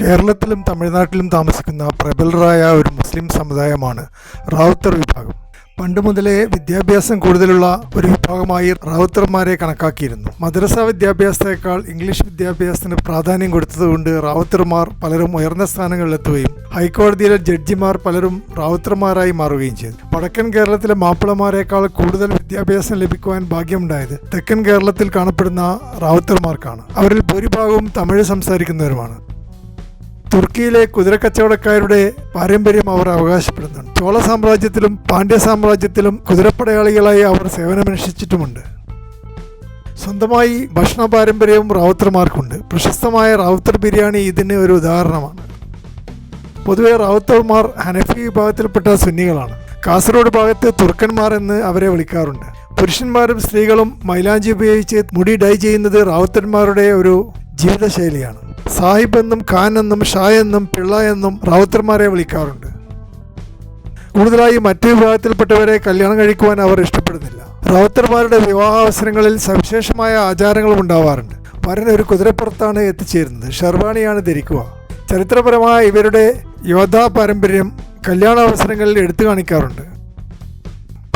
കേരളത്തിലും തമിഴ്നാട്ടിലും താമസിക്കുന്ന പ്രബലരായ ഒരു മുസ്ലിം സമുദായമാണ് റാവുത്തർ വിഭാഗം. പണ്ട് മുതലേ വിദ്യാഭ്യാസം കൂടുതലുള്ള ഒരു വിഭാഗമായി റാവുത്തർമാരെ കണക്കാക്കിയിരുന്നു. മദ്രസ വിദ്യാഭ്യാസത്തെക്കാൾ ഇംഗ്ലീഷ് വിദ്യാഭ്യാസത്തിന് പ്രാധാന്യം കൊടുത്തതുകൊണ്ട് റാവുത്തർമാർ പലരും ഉയർന്ന സ്ഥാനങ്ങളിലെത്തുകയും ഹൈക്കോടതിയിലെ ജഡ്ജിമാർ പലരും റാവുത്തർമാരായി മാറുകയും ചെയ്തു. വടക്കൻ കേരളത്തിലെ മാപ്പിളമാരെക്കാൾ കൂടുതൽ വിദ്യാഭ്യാസം ലഭിക്കുവാൻ ഭാഗ്യമുണ്ടായത് തെക്കൻ കേരളത്തിൽ കാണപ്പെടുന്ന റാവുത്തർമാർക്കാണ്. അവരിൽ ഭൂരിഭാഗവും തമിഴ് സംസാരിക്കുന്നവരുമാണ്. തുർക്കിയിലെ കുതിരക്കച്ചവടക്കാരുടെ പാരമ്പര്യം അവർ അവകാശപ്പെടുന്നുണ്ട്. ചോള സാമ്രാജ്യത്തിലും പാണ്ഡ്യ സാമ്രാജ്യത്തിലും കുതിരപ്പടയാളികളായി അവർ സേവനമനുഷ്ഠിച്ചിട്ടുമുണ്ട്. സ്വന്തമായി ഭക്ഷണ പാരമ്പര്യവും റാവുത്തർമാർക്കുണ്ട്. പ്രശസ്തമായ റാവുത്തർ ബിരിയാണി ഇതിന് ഒരു ഉദാഹരണമാണ്. പൊതുവെ റാവുത്തർമാർ ഹനഫി വിഭാഗത്തിൽപ്പെട്ട സുന്നികളാണ്. കാസർഗോഡ് ഭാഗത്ത് തുർക്കന്മാർ എന്ന് അവരെ വിളിക്കാറുണ്ട്. പുരുഷന്മാരും സ്ത്രീകളും മൈലാഞ്ചി ഉപയോഗിച്ച് മുടി ഡൈ ചെയ്യുന്നത് റാവുത്തർമാരുടെ ഒരു ജീവിതശൈലിയാണ്. സാഹിബ് എന്നും ഖാൻ എന്നും ഷാ എന്നും പിള്ള എന്നും റാവുത്തർമാരെ വിളിക്കാറുണ്ട്. കൂടുതലായി മറ്റു വിഭാഗത്തിൽപ്പെട്ടവരെ കല്യാണം കഴിക്കുവാൻ അവർ ഇഷ്ടപ്പെടുന്നില്ല. റാവുത്തർമാരുടെ വിവാഹാവസരങ്ങളിൽ സവിശേഷമായ ആചാരങ്ങളും ഉണ്ടാവാറുണ്ട്. വരൻ ഒരു കുതിരപ്പുറത്താണ് എത്തിച്ചേരുന്നത്. ഷെർവാണിയാണ് ധരിക്കുക. ചരിത്രപരമായ ഇവരുടെ യോദ്ധാ പാരമ്പര്യം കല്യാണാവസരങ്ങളിൽ എടുത്തു കാണിക്കാറുണ്ട്.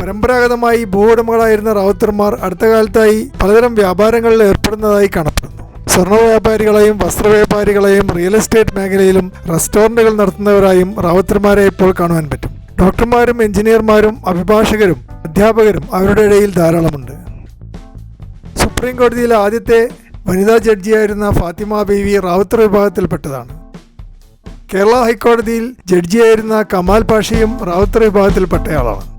പരമ്പരാഗതമായി ഭൂവുടമകളായിരുന്ന റാവുത്തർമാർ അടുത്ത കാലത്തായി പലതരം വ്യാപാരങ്ങളിൽ ഏർപ്പെടുന്നതായി കാണപ്പെടുന്നു. സ്വർണ്ണ വ്യാപാരികളെയും വസ്ത്രവ്യാപാരികളെയും റിയൽ എസ്റ്റേറ്റ് മേഖലയിലും റെസ്റ്റോറൻറ്റുകൾ നടത്തുന്നവരായും റാവുത്തർമാരെ ഇപ്പോൾ കാണുവാൻ പറ്റും. ഡോക്ടർമാരും എഞ്ചിനീയർമാരും അഭിഭാഷകരും അധ്യാപകരും അവരുടെ ഇടയിൽ ധാരാളമുണ്ട്. സുപ്രീം കോടതിയിലെ ആദ്യത്തെ വനിതാ ജഡ്ജിയായിരുന്ന ഫാത്തിമ ബീവി റാവുത്തർ വിഭാഗത്തിൽപ്പെട്ടതാണ്. കേരള ഹൈക്കോടതിയിൽ ജഡ്ജിയായിരുന്ന കമാൽ പാഷയും റാവുത്തർ വിഭാഗത്തിൽപ്പെട്ടയാളാണ്.